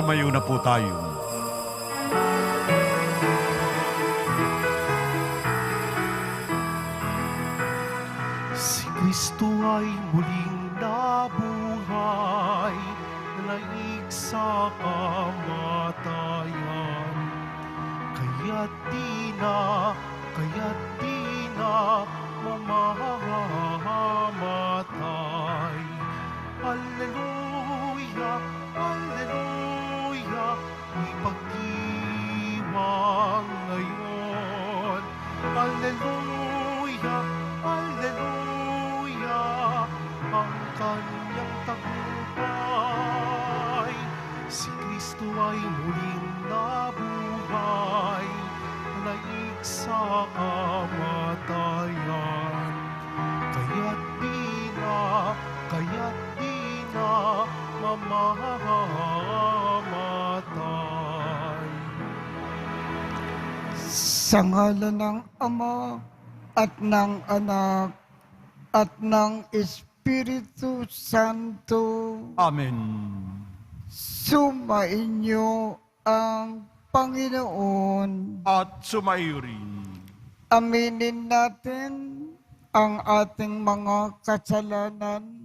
Tumayo na po tayo. Si Kristo ay muling nabuhay, nalaig sa kamatayan. Kaya't di na mamamatay. Alleluia, alleluia, may pag-iwang ngayon. Alleluia, alleluia, ang kanyang tagumpay. Si Kristo ay muling nabuhay, naig sa kamatayan. Kaya't di na mamamatay. Sa ngalan ng Ama at ng Anak at ng Espiritu Santo, Amen. sumainyo ang Panginoon. At sumayo rin. Aminin natin ang ating mga kasalanan.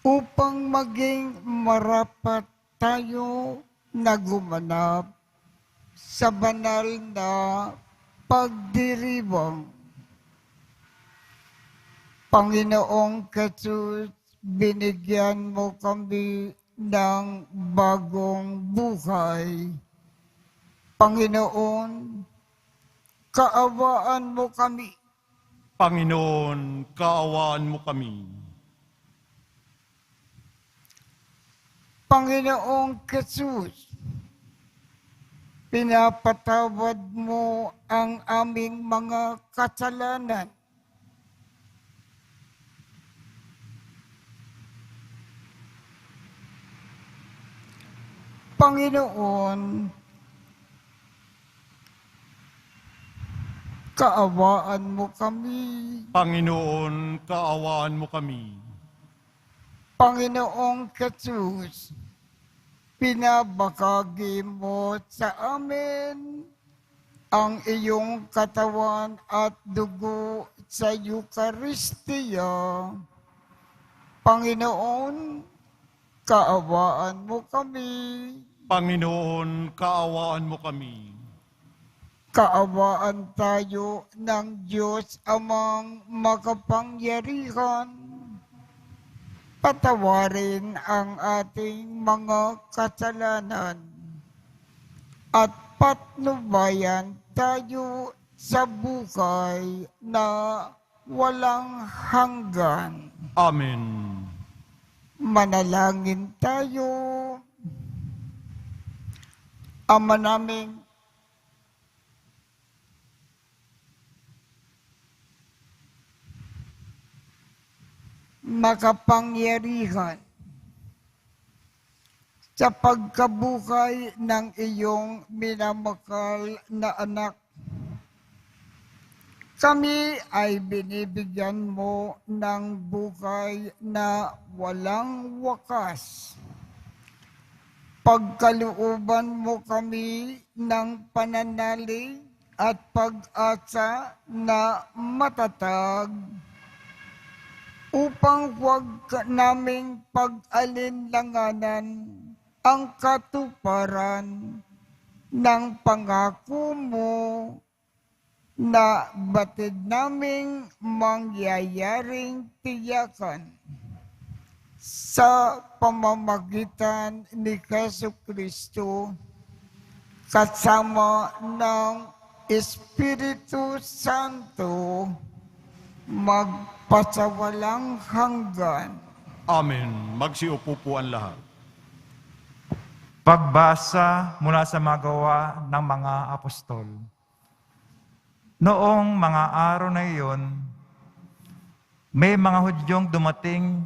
Upang maging marapat tayo na gumanap sa banal na pagdiriwang. Panginoong Jesus, binigyan mo kami ng bagong buhay. Panginoon, kaawaan mo kami. Panginoon, kaawaan mo kami. Panginoong Jesus, pinapatawad mo ang aming mga kasalanan. Panginoon, kaawaan mo kami. Panginoon, kaawaan mo kami. Panginoong Jesus, pinabakagi mo sa amin ang iyong katawan at dugo sa Eucharistia. Panginoon, kaawaan mo kami. Panginoon, kaawaan mo kami. Kaawaan tayo ng Diyos amang makapangyarihan. Patawarin ang ating mga kasalanan at patnubayan tayo sa buhay na walang hanggan. Amen. Manalangin tayo. Ama naming makapangyarihan, sa pagkabuhay ng iyong minamahal na anak, kami ay binibigyan mo ng buhay na walang wakas. Pagkalooban mo kami ng pananalig at pag-asa na matatag, upang huwag naming pag-alinlanganan ang katuparan ng pangako mo na batid naming mangyayaring tiyakan sa pamamagitan ni Jesucristo kasama ng Espiritu Santo magpasawalang hanggan. Amen. Magsiupo po ang lahat. Pagbasa mula sa magawa ng mga apostol. Noong mga araw na iyon, may mga Hudyong dumating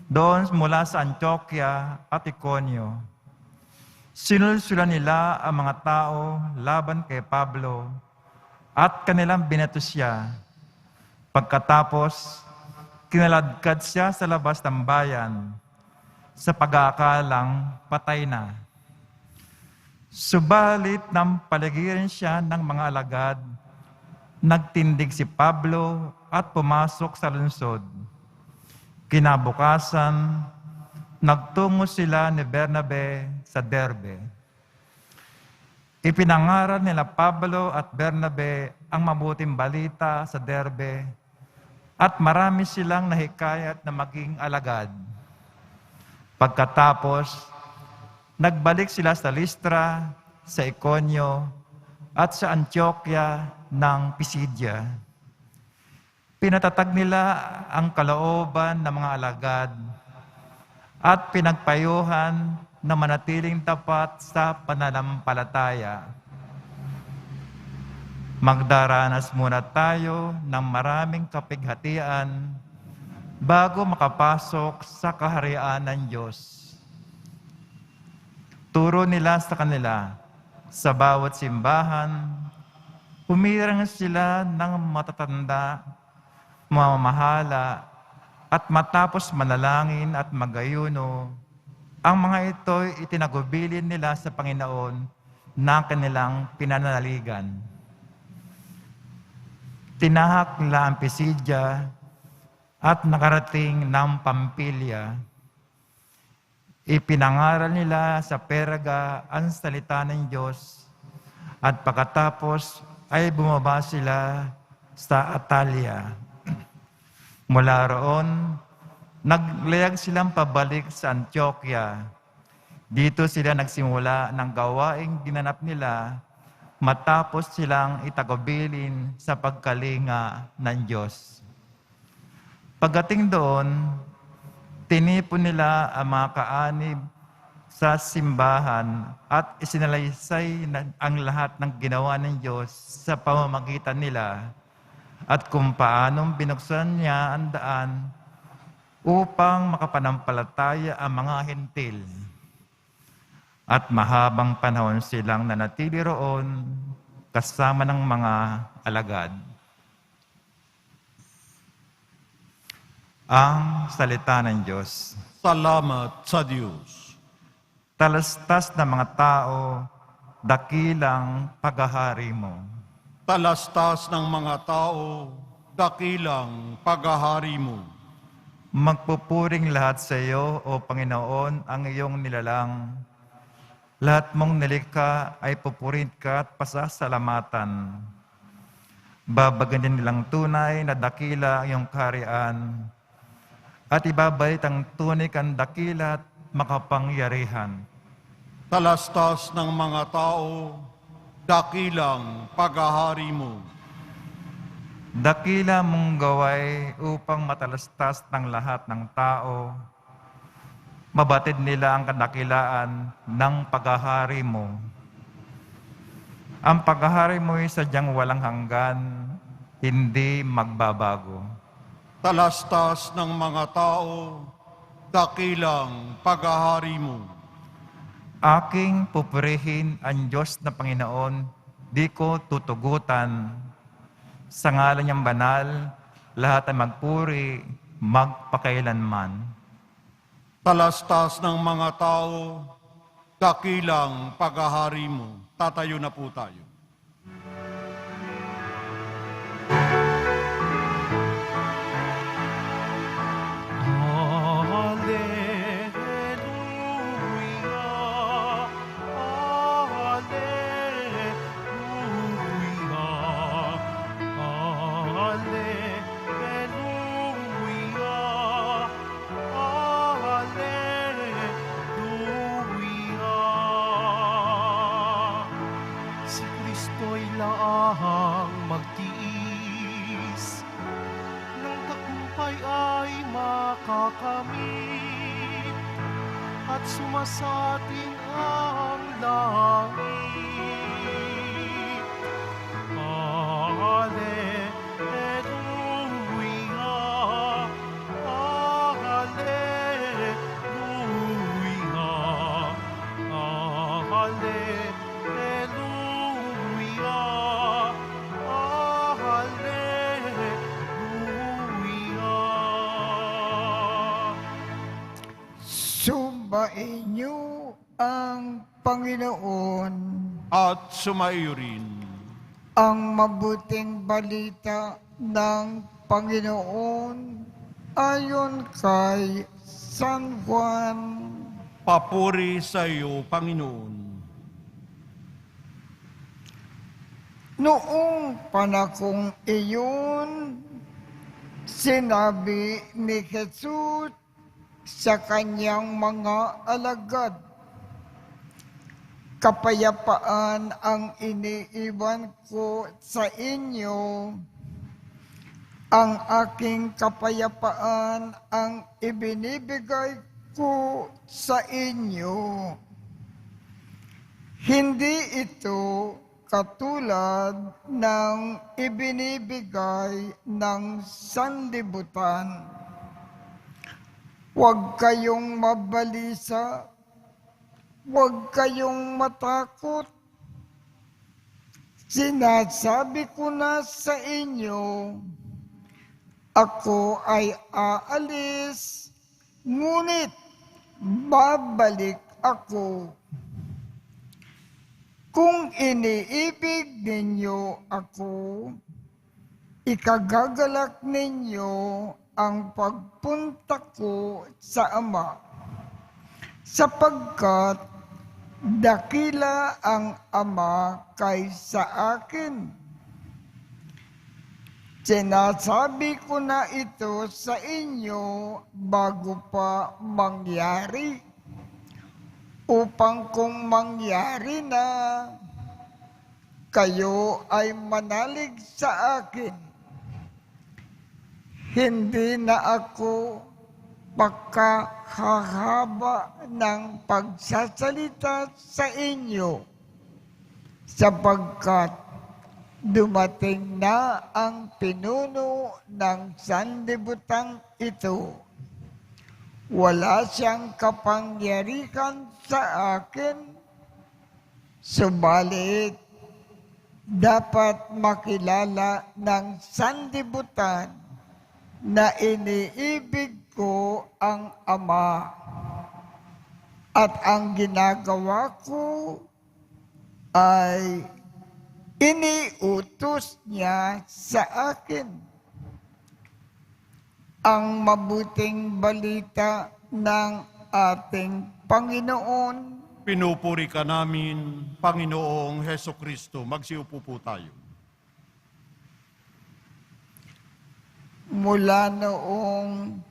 doon mula sa Antioquia at Iconio. Sinulsulan nila ang mga tao laban kay Pablo at kanilang binato siya. Pagkatapos, kinaladkad siya sa labas ng bayan sa pag-aakalang patay na. Subalit nang paligiran siya ng mga alagad, nagtindig si Pablo at pumasok sa lungsod. Kinabukasan, nagtungo sila ni Bernabe sa Derbe. Ipinangaral nila Pablo at Bernabe ang mabuting balita sa Derbe at marami silang nahikayat na maging alagad. Pagkatapos, nagbalik sila sa Listra, sa Iconio, at sa Antioquia ng Pisidia. Pinatatag nila ang kalooban ng mga alagad at pinagpayuhan na manatiling tapat sa pananampalataya. Magdaranas muna tayo ng maraming kapighatian bago makapasok sa kaharian ng Diyos. Turo nila sa kanila, sa bawat simbahan, humirang sila ng matatanda, mamamahala, at matapos manalangin at magayuno, ang mga ito'y itinagubilin nila sa Panginoon na kanilang pinananaligan. Tinahak nila ang Pisidia at nakarating ng Pampilya. Ipinangaral nila sa Perga ang salita ng Diyos at pagkatapos ay bumaba sila sa Atalia. Mula roon, naglayag silang pabalik sa Antioquia. Dito sila nagsimula ng gawaing ginanap nila matapos silang itagubilin sa pagkalinga ng Diyos. Pagdating doon, tinipon nila ang mga kaanib sa simbahan at isinalaysay ang lahat ng ginawa ng Diyos sa pamamagitan nila at kung paanong binuksan niya ang daan upang makapanampalataya ang mga hentil. At mahabang panahon silang nanatili roon kasama ng mga alagad. Ang salita ng Diyos. Salamat sa Diyos. Talastas ng mga tao, dakilang paghahari mo. Talastas ng mga tao, dakilang paghahari mo. Magpupuring lahat sa iyo, O Panginoon, ang iyong nilalang. Lahat mong nilikha ay pupurin ka at pasasalamatan. Babaganin nilang tunay na dakila ang iyong kaharian at ibabalik ang tunay kang dakila at makapangyarihan. Talastas ng mga tao, dakilang paghahari mo. Dakila mong gaway upang matalastas ng lahat ng tao. Mabatid nila ang kadakilaan ng paghahari mo. Ang paghahari mo ay sadyang walang hanggan, hindi magbabago. Talastas ng mga tao, dakilang paghahari mo. Aking pupurihin ang Diyos na Panginoon, di ko tutugutan. Sa ngalan niyang banal, lahat ay magpuri, magpakailanman. Talastas ng mga tao, dakilang paghahari mo. Tatayo na po tayo. Magtiis ng tagumpay ay makakamit at sumasating ang langit. Alleluia, alleluia, alleluia. Hallelujah. Sumaibain niyo ang Panginoon. At sumaiyo rin. Ang mabuting balita ng Panginoon ayon kay San Juan. Papuri sa iyo, Panginoon. Noong panahong iyon, sinabi ni Jesus sa kanyang mga alagad, "Kapayapaan ang iniiwan ko sa inyo. Ang aking kapayapaan ang ibinibigay ko sa inyo. Hindi ito katulad ng ibinibigay ng sanlibutan. Huwag kayong mabalisa, huwag kayong matakot. Sinasabi ko na sa inyo, ako ay aalis, ngunit babalik ako. Kung iniibig ninyo ako, ikagagalak ninyo ang pagpunta ko sa Ama, sapagkat dakila ang Ama kaysa akin. Sinasabi ko na ito sa inyo bago pa mangyari, upang kung mangyari na, kayo ay manalig sa akin. Hindi na ako pagkahahaba ng pagsasalita sa inyo, sapagkat dumating na ang pinuno ng sanlibutan ito. Wala siyang kapangyarihan sa akin, subalit dapat makilala ng sanlibutan na iniibig ko ang Ama, at ang ginagawa ko ay iniutos niya sa akin. Ang mabuting balita ng ating Panginoon. Pinupuri ka namin, Panginoong Heso Kristo. Magsiupo po tayo. Mula noong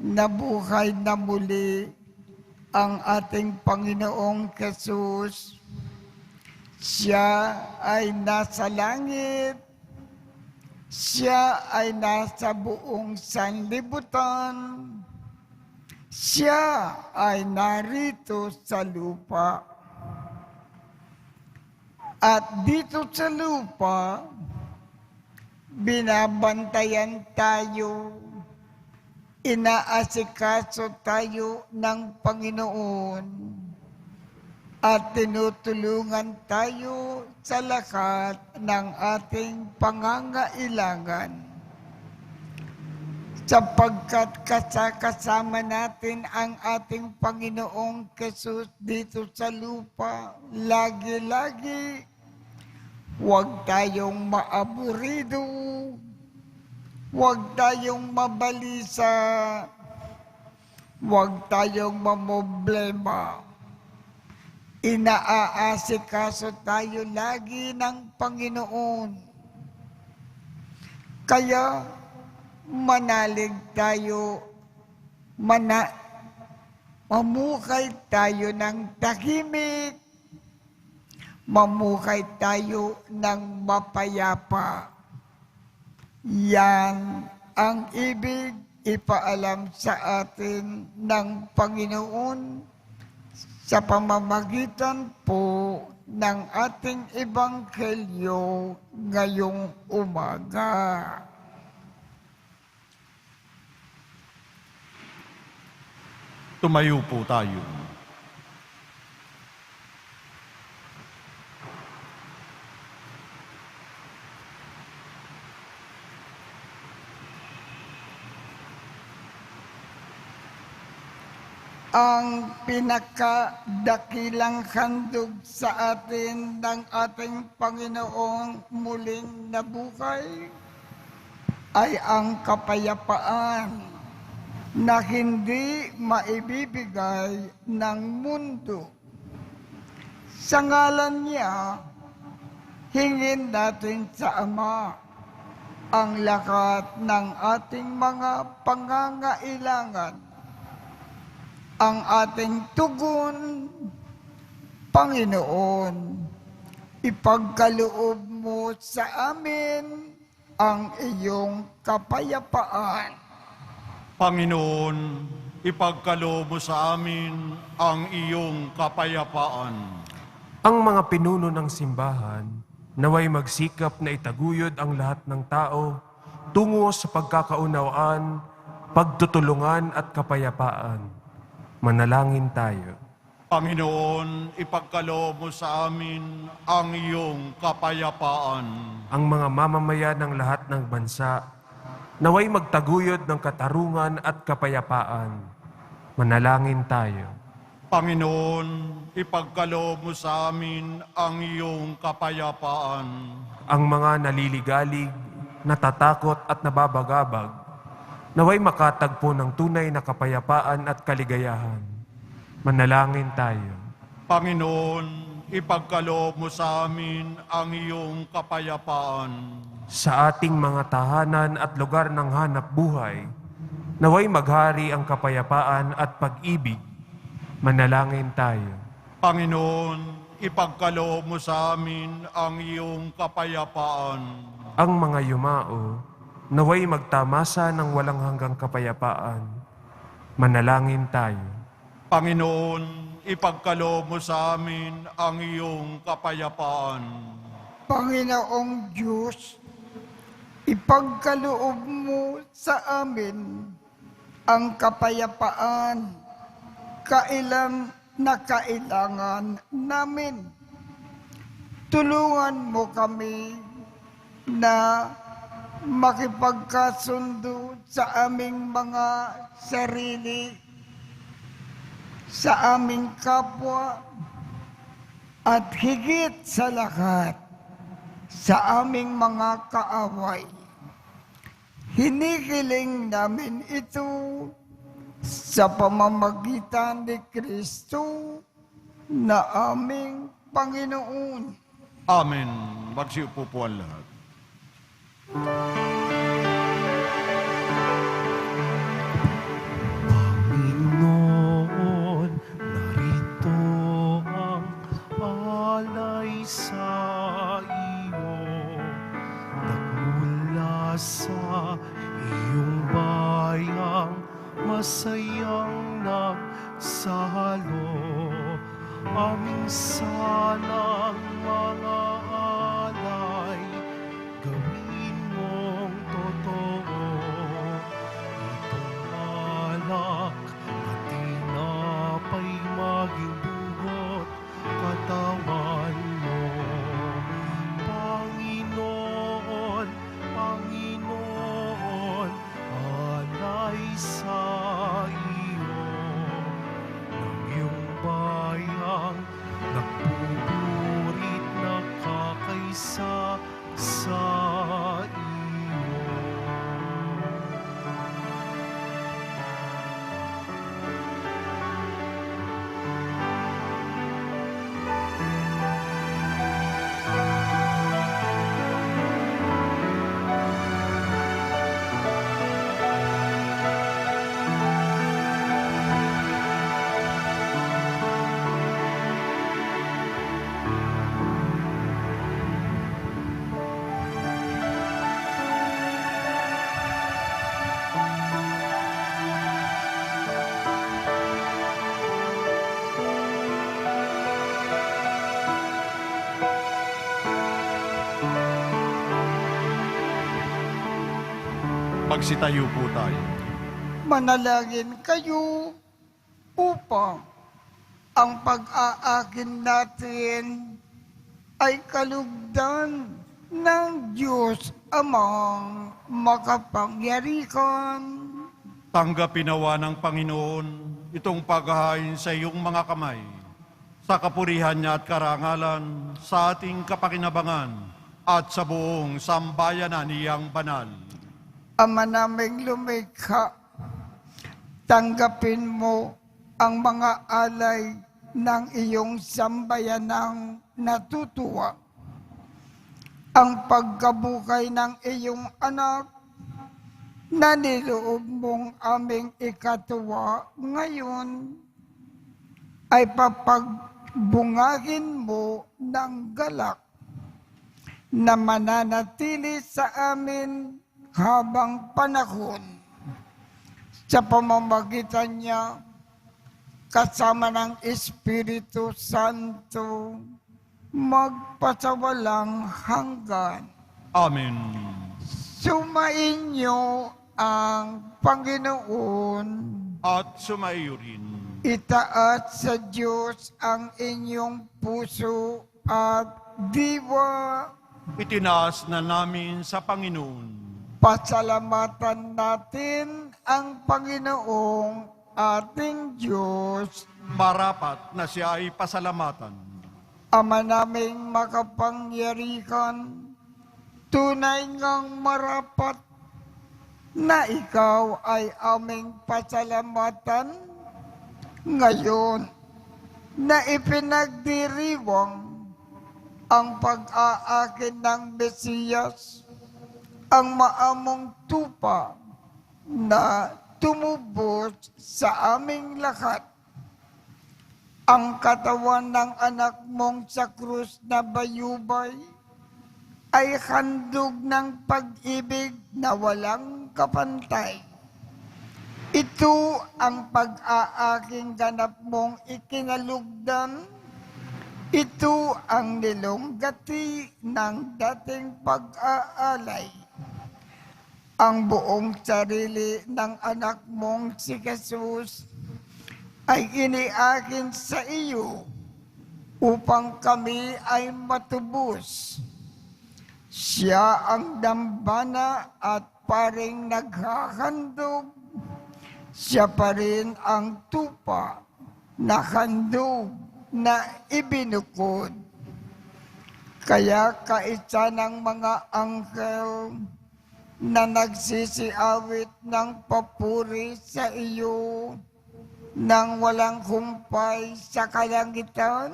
nabuhay na muli ang ating Panginoong Jesus, siya ay nasa langit, siya ay nasa buong sanlibutan, siya ay narito sa lupa. At dito sa lupa, binabantayan tayo, inaasikaso tayo ng Panginoon, at tinutulungan tayo sa lahat ng ating pangangailangan. Sapagkat kasama natin ang ating Panginoong Jesus dito sa lupa, lagi-lagi, huwag tayong maaburido, huwag tayong mabalisa, huwag tayong mamoblema. Inaaasikaso tayo lagi ng Panginoon. Kaya manalig tayo, mamukay tayo ng tahimik, mamukay tayo ng mapayapa. Yan ang ibig ipaalam sa atin ng Panginoon sa pamamagitan po ng ating ebanghelyo ngayong umaga. Tumayo po tayo. ang pinakadakilang handog sa atin ng ating Panginoong muling nabuhay ay ang kapayapaan na hindi maibibigay ng mundo. Sa ngalan niya, hingin natin sa Ama ang lahat ng ating mga pangangailangan. Ang ating tugon, Panginoon, ipagkaloob mo sa amin ang iyong kapayapaan. Panginoon, ipagkaloob mo sa amin ang iyong kapayapaan. Ang mga pinuno ng simbahan, naway magsikap na itaguyod ang lahat ng tao tungo sa pagkakaunawaan, pagtutulungan at kapayapaan. Manalangin tayo. Panginoon, ipagkaloob mo sa amin ang iyong kapayapaan. Ang mga mamamayan ng lahat ng bansa, naway magtaguyod ng katarungan at kapayapaan. Manalangin tayo. Panginoon, ipagkaloob mo sa amin ang iyong kapayapaan. Ang mga naliligalig, natatakot at nababagabag, naway makatagpo ng tunay na kapayapaan at kaligayahan. Manalangin tayo. Panginoon, ipagkaloob mo sa amin ang iyong kapayapaan. Sa ating mga tahanan at lugar ng hanap buhay, naway maghari ang kapayapaan at pag-ibig. Manalangin tayo. Panginoon, ipagkaloob mo sa amin ang iyong kapayapaan. Ang mga yumao, naway magtamasa ng walang hanggang kapayapaan. Manalangin tayo. Panginoon, ipagkaloob mo sa amin ang iyong kapayapaan. Panginoong Diyos, ipagkaloob mo sa amin ang kapayapaan, kailan na kailangan namin. Tulungan mo kami na makipagkasundo sa aming mga sarili, sa aming kapwa, at higit sa lahat, sa aming mga kaaway. Hinihiling namin ito sa pamamagitan ni Kristo na aming Panginoon. Amen. Magsiupo po ang lahat. Panginoon, narito ang alay sa iyo. Nagmula sa iyong bayang masayang nagsalo. Aming sanang mga alay, gawin mong totoo. Itong alak na tinapay maging bugot katawan mo. Panginoon, Panginoon, alay sa iyo ng iyong bayang nagpupurit na kakaisa sa iyo. Magsitayo po tayo. Manalangin kayo upang ang pag-aakin natin ay kalugdan ng Diyos Amang makapangyarihan. Tanggapin nawa ng Panginoon itong paghahain sa iyong mga kamay, sa kapurihan niya at karangalan, sa ating kapakinabangan, at sa buong sambayanan niyang banal. Ama naming lumikha, tanggapin mo ang mga alay ng iyong sambayanang natutuwa. Ang pagkabukay ng iyong anak na niloob mong aming ikatuwa ngayon ay papagbungagin mo ng galak na mananatili sa amin habang panahon. Sa pamamagitan niya, kasama ng Espiritu Santo, magpasawalang hanggan. Amen. Sumainyo ang Panginoon. At sumaiyo rin. Itaat sa Diyos ang inyong puso at diwa. Itinaas na namin sa Panginoon. Pasalamatan natin ang Panginoong ating Diyos. Marapat na siya ay pasalamatan. Ama naming makapangyarihan, tunay ngang marapat na ikaw ay aming pasalamatan ngayon na ipinagdiriwang ang pag-aakin ng Mesiyas, ang maamong tupa na tumubos sa aming lahat. Ang katawan ng anak mong sa krus na bayubay ay handog ng pag-ibig na walang kapantay. Ito ang pag-aaking ganap mong ikinalugdan. Ito ang nilunggati ng dating pag-aalay. Ang buong sarili ng anak mong si Jesus ay iniakin sa iyo upang kami ay matubos. Siya ang dambana at paring naghahandog. Siya pa rin ang tupa na handog na ibinukod. Kaya kaisa ng mga anghel na nagsisiawit ng papuri sa iyo nang walang humpay sa kalangitan,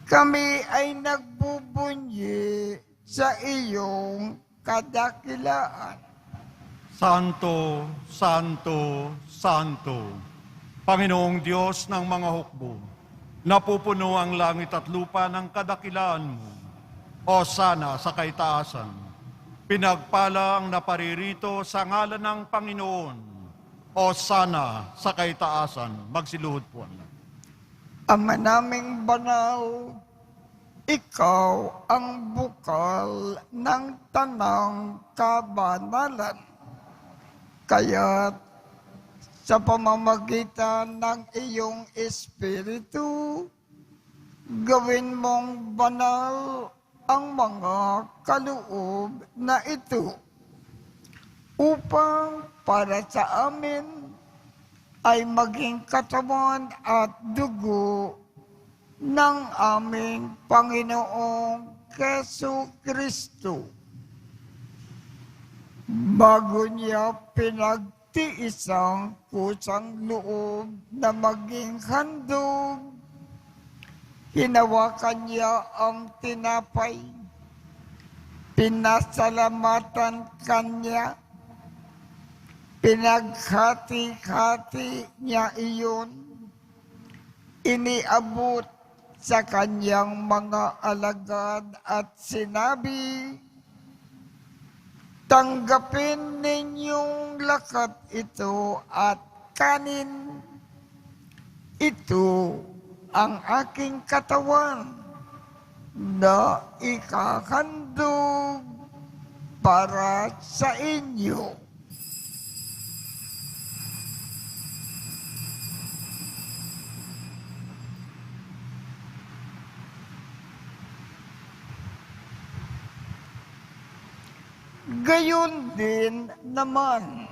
kami ay nagbubunyi sa iyong kadakilaan. Santo, Santo, Santo, Panginoong Diyos ng mga hukbo, napupuno ang langit at lupa ng kadakilaan mo. O sana sa kaitaasan, pinagpala ang naparirito sa ngalan ng Panginoon. O sana sa kaitaasan, magsiluhod po ang lahat. Ama naming banal, ikaw ang bukal ng tanang kabanalan. Kaya't sa pamamagitan ng iyong Espiritu, gawin mong banal ang mga kaloob na ito upang para sa amin ay maging katawan at dugo ng aming Panginoong Jesucristo. Bago niya pinagtiisang kusang loob na maging handog, hinawakan niya ang tinapay, pinasalamatan kanya, pinaghati-hati niya iyon, iniabot sa kanyang mga alagad at sinabi, tanggapin ninyong lakat ito at kanin. Ito ang aking katawan na ikahandog para sa inyo. Gayon din naman,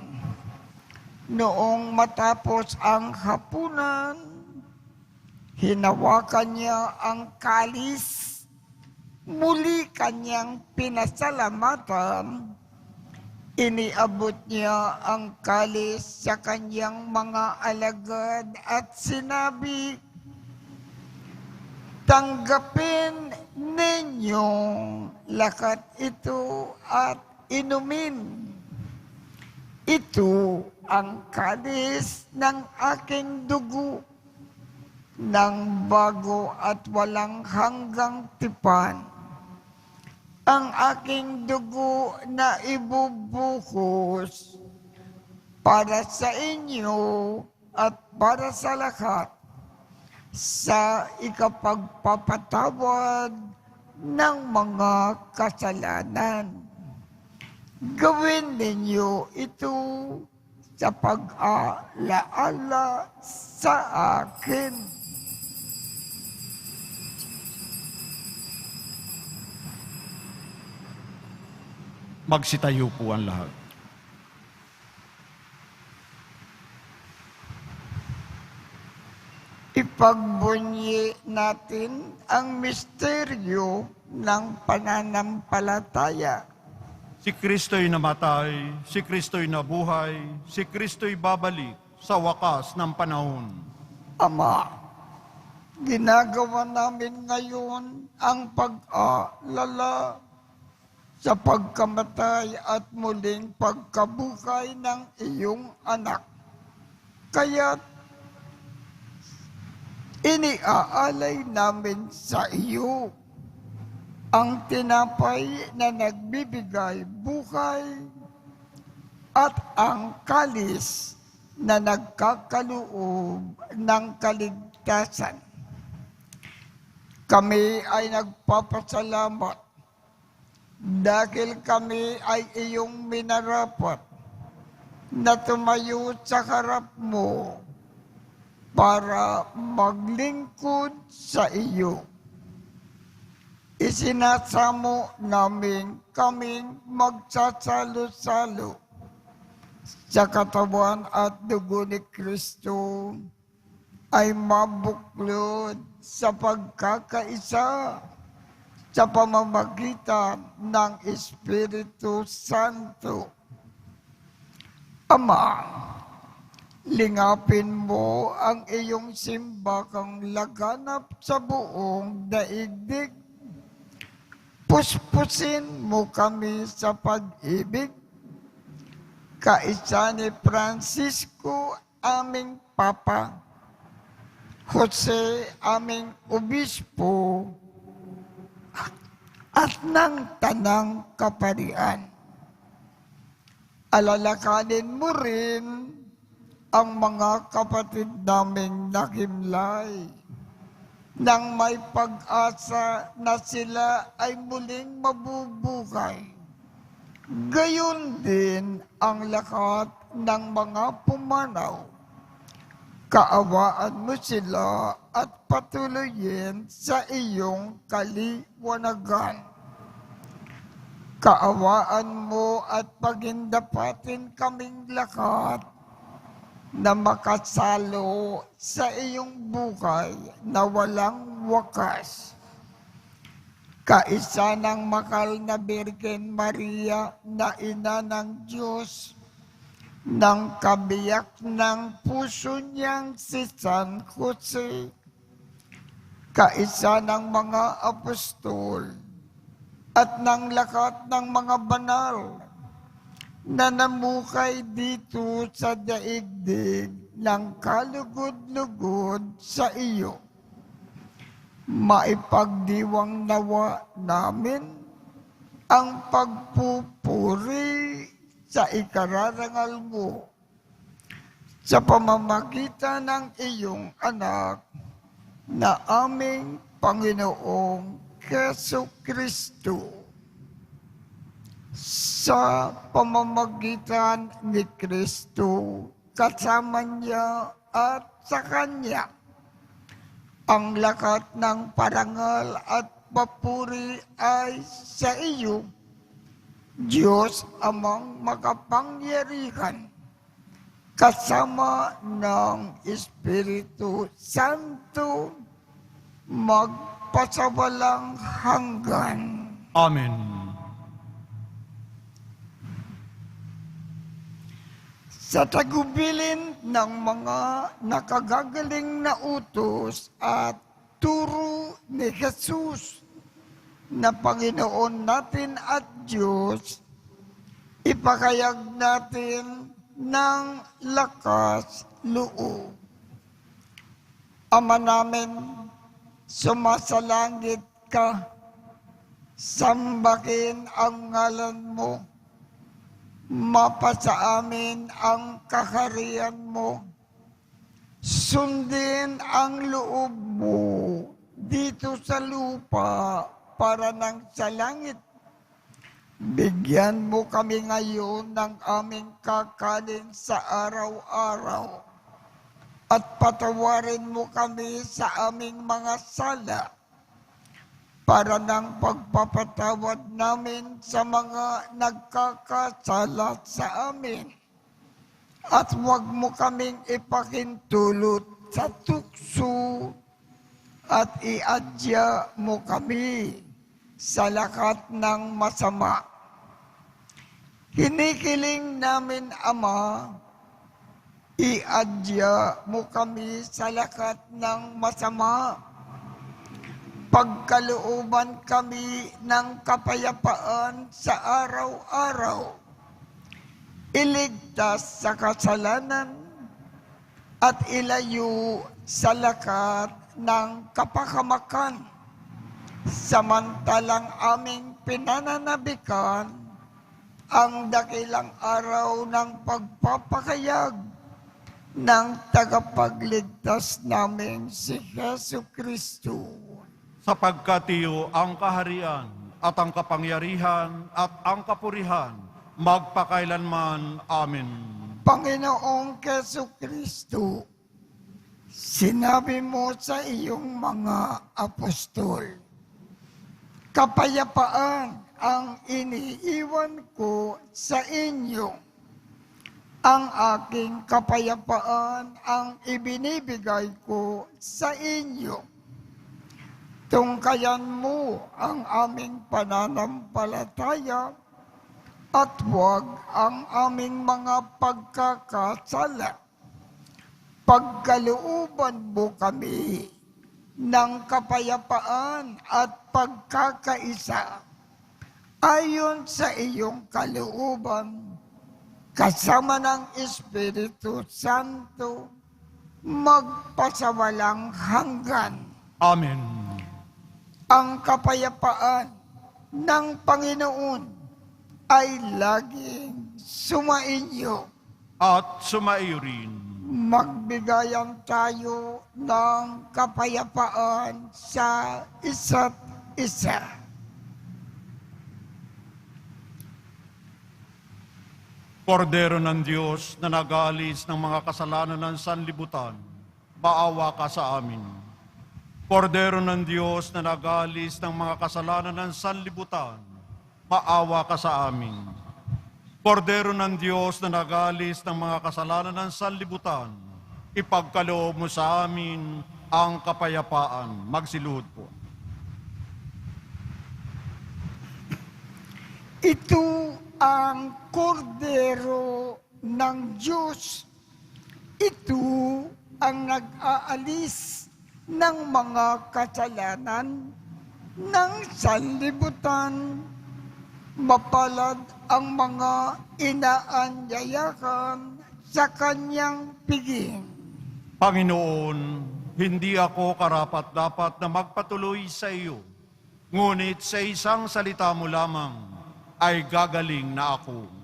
noong matapos ang hapunan, hinawakan niya ang kalis, muli kanyang pinasalamatan, iniabot niya ang kalis sa kanyang mga alagad at sinabi, "Tanggapin ninyong lakat ito at inumin. Ito ang kalis ng aking dugo, ng bago at walang hanggang tipan. Ang aking dugo na ibubuhos para sa inyo at para sa lahat sa ikapagpapatawad ng mga kasalanan. Gawin ninyo ito sa pag-alaala sa akin." Magsitayo po ang lahat. Ipagbunyi natin ang misteryo ng pananampalataya. Si Kristo'y namatay, si Kristo'y nabuhay, si Kristo'y babalik sa wakas ng panahon. Ama, ginagawa namin ngayon ang pag-aalala sa pagkamatay at muling pagkabuhay ng iyong anak. Kaya't iniaalay namin sa iyo ang tinapay na nagbibigay buhay at ang kalis na nagkakaloob ng kaligtasan. Kami ay nagpapasalamat dahil kami ay iyong minarapat na tumayo sa harap mo para maglingkod sa iyo. Isinasamo namin kaming magsasalo-salo sa katawan at dugo ni Kristo ay mabuklod sa pagkakaisa sa pamamagitan ng Espiritu Santo. Ama, lingapin mo ang iyong simbakang laganap sa buong daigdig. Puspusin mo kami sa pag-ibig. Kaisa ni Francisco, aming Papa, Jose, aming Obispo, at ng Tanang Kaparian. Alalakanin mo rin ang mga kapatid naming nakimlay nang may pag-asa na sila ay muling mabubuhay. Gayon din ang lahat ng mga pumanaw. Kaawaan mo sila at patuloyin sa iyong kaliwanagan. Kaawaan mo at pagindapatin kaming lahat na makasalo sa iyong buhay na walang wakas. Kaisa ng mahal na Birhen Maria na ina ng Diyos, ng kabiyak ng puso niyang si San Jose, kaisa ng mga apostol, at ng lahat ng mga banal na namukay dito sa daigdig ng kalugod-lugod sa iyo. Maipagdiwang nawa namin ang pagpupuri sa ikararangal mo sa pamamagitan ng iyong anak na aming Panginoong Jesucristo. Sa pamamagitan ni Kristo, kasama niya at sa Kanya, ang lahat ng parangal at papuri ay sa iyo, Diyos amang makapangyarihan, kasama ng Espiritu Santo, magpasawalang hanggan. Amen. Sa tagubilin ng mga nakagagaling na utos at turo ni Jesus na Panginoon natin at Diyos, ipakayag natin ng lakas loob. Ama namin, sumasalangit ka, sambahin ang ngalan mo, mapasa amin ang kaharian mo, sundin ang loob mo dito sa lupa para nang sa langit. Bigyan mo kami ngayon ng aming kakanin sa araw-araw at patawarin mo kami sa aming mga sala para ng pagpapatawad namin sa mga nagkakasala sa amin. At huwag mo kaming ipakintulot sa tukso at iadya mo kami sa lakat ng masama. Hinikiling namin, Ama, iadya mo kami sa lakat ng masama. Pagkalooban kami ng kapayapaan sa araw-araw. Iligtas sa kasalanan at ilayo sa lakat ng kapahamakan. Samantalang aming pinananabikan ang dakilang araw ng pagpapakayag ng tagapagligtas namin si Jesu Kristo. Sapagkat iyo ang kaharian at ang kapangyarihan at ang kapurihan magpakailanman. Amen. Panginoong Jesu Kristo, sinabi mo sa iyong mga apostol, kapayapaan ang iniiwan ko sa inyo. Ang aking kapayapaan ang ibinibigay ko sa inyo. Tungkayan mo ang aming pananampalataya at huwag ang aming mga pagkakasala. Pagkalooban mo kami ng kapayapaan at pagkakaisa ayon sa iyong kalooban, kasama ng Espiritu Santo, magpasawalang hanggan. Amen. Ang kapayapaan ng Panginoon ay laging sumainyo. At sumaiyo rin. Magbigayan tayo ng kapayapaan sa isa't isa. Kordero ng Diyos na nag-aalis ng mga kasalanan ng sanlibutan, maawa ka sa amin. Kordero ng Diyos na nag-aalis ng mga kasalanan ng sanlibutan, maawa ka sa amin. Kordero ng Diyos na nag-aalis ng mga kasalanan ng sanlibutan, ipagkaloob mo sa amin ang kapayapaan. Magsiluhod po. Ito ang kordero ng Diyos. Ito ang nag-aalis ng mga kasalanan ng sanlibutan. Mapalad ang mga inaanyayahan sa kanyang piging. Panginoon, hindi ako karapat-dapat na magpatuloy sa iyo, ngunit sa isang salita mo lamang ay gagaling na ako.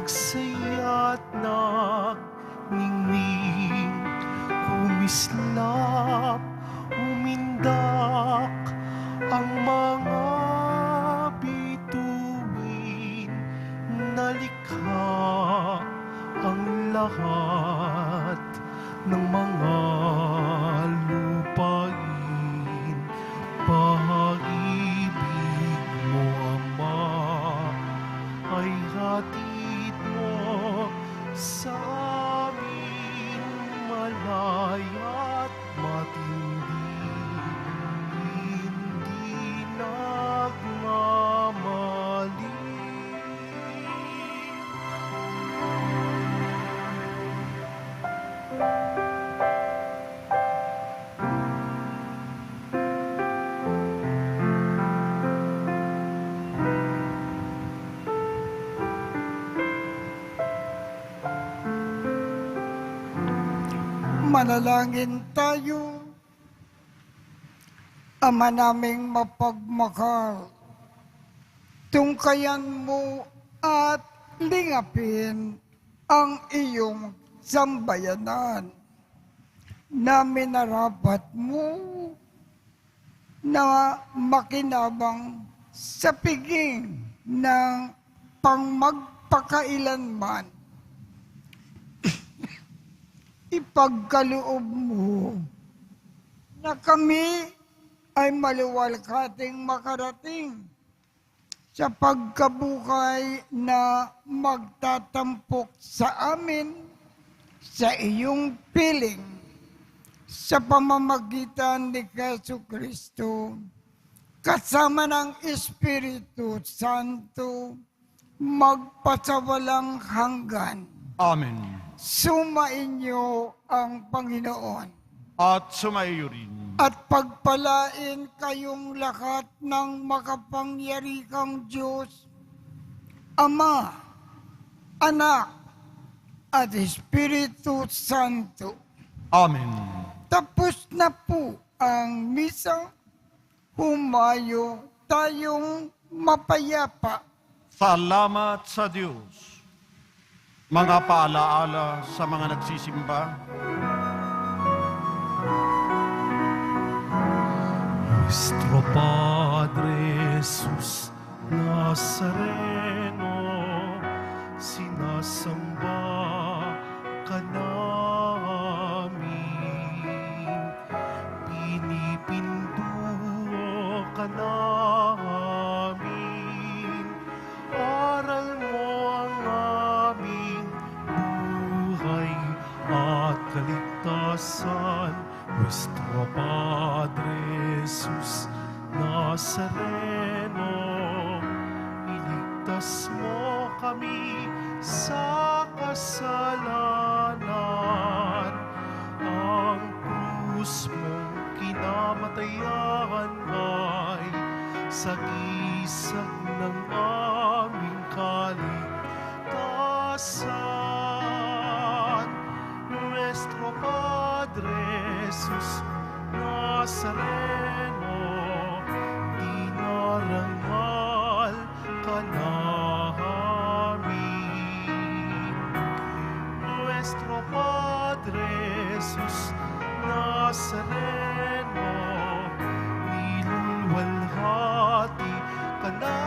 nagsaya't nagningning, kumislap, umindak ang mga bituin, nalikha ang lahat ng mga lupain. Pag-ibig mo, Ama, ay hatid mo sa amin, malaya't matindi, hindi nagmamali. Manalangin tayo. Ama naming mapagmahal, tungkayan mo at lingapin ang iyong sambayanan na minarapat mo na makinabang sa piging ng pangmagpakailanman. Ipagkaloob mo na kami ay maluwalhating makarating sa pagkabuhay na magtatampok sa amin sa iyong piling sa pamamagitan ni Jesucristo kasama ng Espiritu Santo magpasawalang hanggan. Amen. Sumainyo ang Panginoon At sumaiyo rin. at pagpalain kayong lahat ng makapangyarihang Diyos, Ama, Anak, at Espiritu Santo. Amen. Tapos na po ang misa. Humayo tayong mapayapa. Salamat sa Diyos. Mga paalaala sa mga nagsisimba. Nuestro Padre Jesus Nazareno, sinasamba ka namin, pinipinduo ka namin, aral mo ang aming buhay at kaligtasan. Nuestro Padre Jesus Nazareno, iligtas mo kami sa kasalanan. Ang krus mong kinamatayan ay sagisag ng aming kaligtasan. Nuestro Padre Jesus Nazareno, dinarangal ka namin. Nuestro Padre Jesus Nazareno, nilulwalhati ka namin.